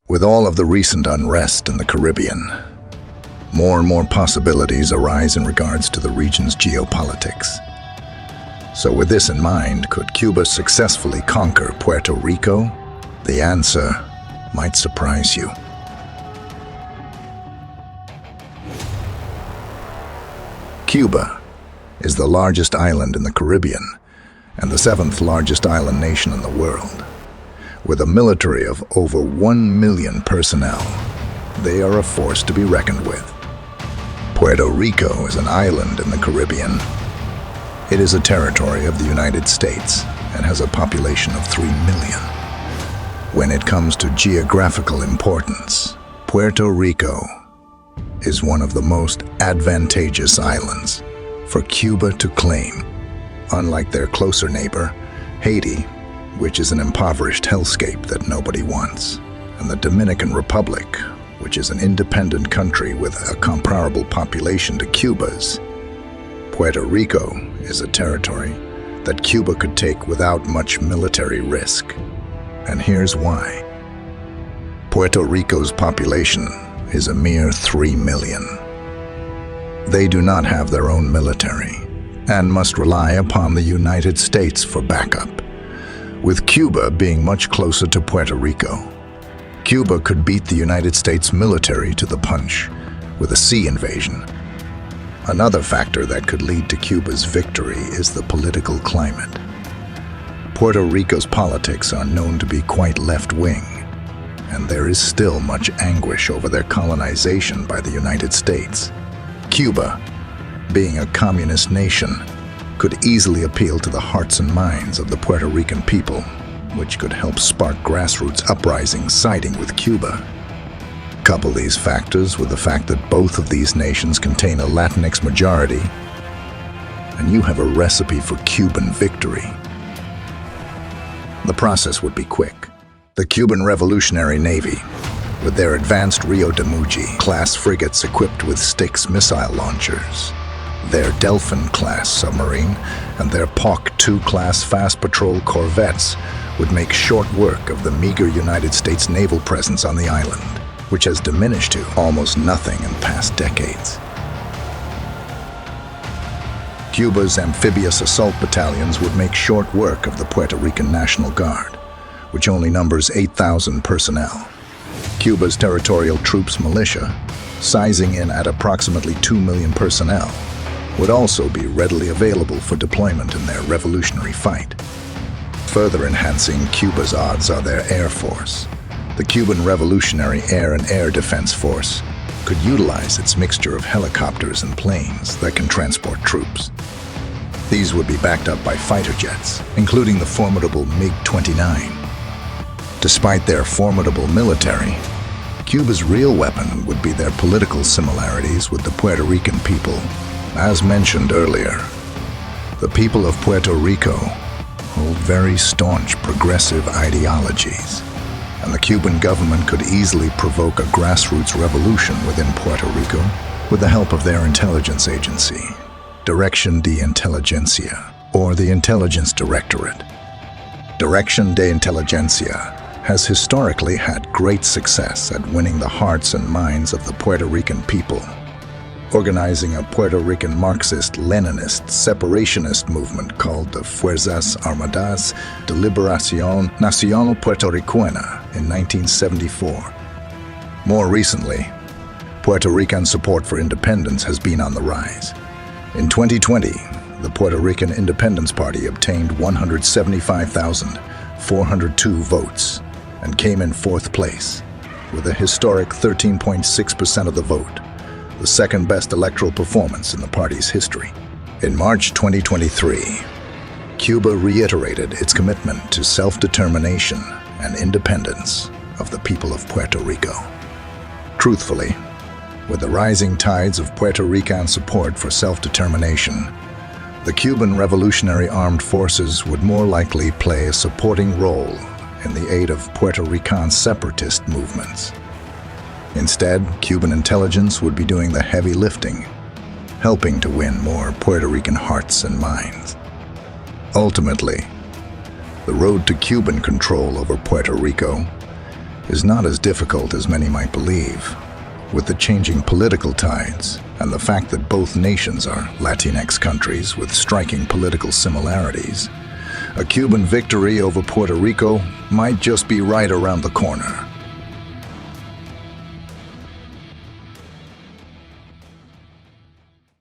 With all of the recent unrest in the Caribbean, more and more possibilities arise in regards to the region's geopolitics. So with this in mind, could Cuba successfully conquer Puerto Rico? The answer might surprise you. Cuba is the largest island in the Caribbean and the seventh largest island nation in the world. With a military of over 1 million personnel, they are a force to be reckoned with. Puerto Rico is an island in the Caribbean. It is a territory of the United States and has a population of 3 million. When it comes to geographical importance, Puerto Rico is one of the most advantageous islands for Cuba to claim. Unlike their closer neighbor, Haiti, which is an impoverished hellscape that nobody wants, and the Dominican Republic, which is an independent country with a comparable population to Cuba's, Puerto Rico is a territory that Cuba could take without much military risk. And here's why. Puerto Rico's population is a mere 3 million. They do not have their own military and must rely upon the United States for backup. With Cuba being much closer to Puerto Rico, Cuba could beat the United States military to the punch with a sea invasion. Another factor that could lead to Cuba's victory is the political climate. Puerto Rico's politics are known to be quite left-wing, and there is still much anguish over their colonization by the United States. Cuba, being a communist nation, could easily appeal to the hearts and minds of the Puerto Rican people, which could help spark grassroots uprisings siding with Cuba. Couple these factors with the fact that both of these nations contain a Latinx majority, and you have a recipe for Cuban victory. The process would be quick. The Cuban Revolutionary Navy, with their advanced Rio de Muji-class frigates equipped with Styx missile launchers, their Delphin-class submarine, and their POC-2-class fast patrol corvettes would make short work of the meager United States naval presence on the island, which has diminished to almost nothing in past decades. Cuba's amphibious assault battalions would make short work of the Puerto Rican National Guard, which only numbers 8,000 personnel. Cuba's territorial troops militia, sizing in at approximately 2 million personnel, would also be readily available for deployment in their revolutionary fight. Further enhancing Cuba's odds are their air force. The Cuban Revolutionary Air and Air Defense Force could utilize its mixture of helicopters and planes that can transport troops. These would be backed up by fighter jets, including the formidable MiG-29. Despite their formidable military, Cuba's real weapon would be their political similarities with the Puerto Rican people. As mentioned earlier, the people of Puerto Rico hold very staunch progressive ideologies, and the Cuban government could easily provoke a grassroots revolution within Puerto Rico with the help of their intelligence agency, Dirección de Inteligencia, or the Intelligence Directorate. Dirección de Inteligencia has historically had great success at winning the hearts and minds of the Puerto Rican people, organizing a Puerto Rican Marxist-Leninist separationist movement called the Fuerzas Armadas de Liberación Nacional Puertorriqueña in 1974. More recently, Puerto Rican support for independence has been on the rise. In 2020, the Puerto Rican Independence Party obtained 175,402 votes and came in fourth place, with a historic 13.6% of the vote, the second best electoral performance in the party's history. In March 2023, Cuba reiterated its commitment to self-determination and independence of the people of Puerto Rico. Truthfully, with the rising tides of Puerto Rican support for self-determination, the Cuban Revolutionary Armed Forces would more likely play a supporting role in the aid of Puerto Rican separatist movements. Instead, Cuban intelligence would be doing the heavy lifting, helping to win more Puerto Rican hearts and minds. Ultimately, the road to Cuban control over Puerto Rico is not as difficult as many might believe. With the changing political tides and the fact that both nations are Latinx countries with striking political similarities, a Cuban victory over Puerto Rico might just be right around the corner.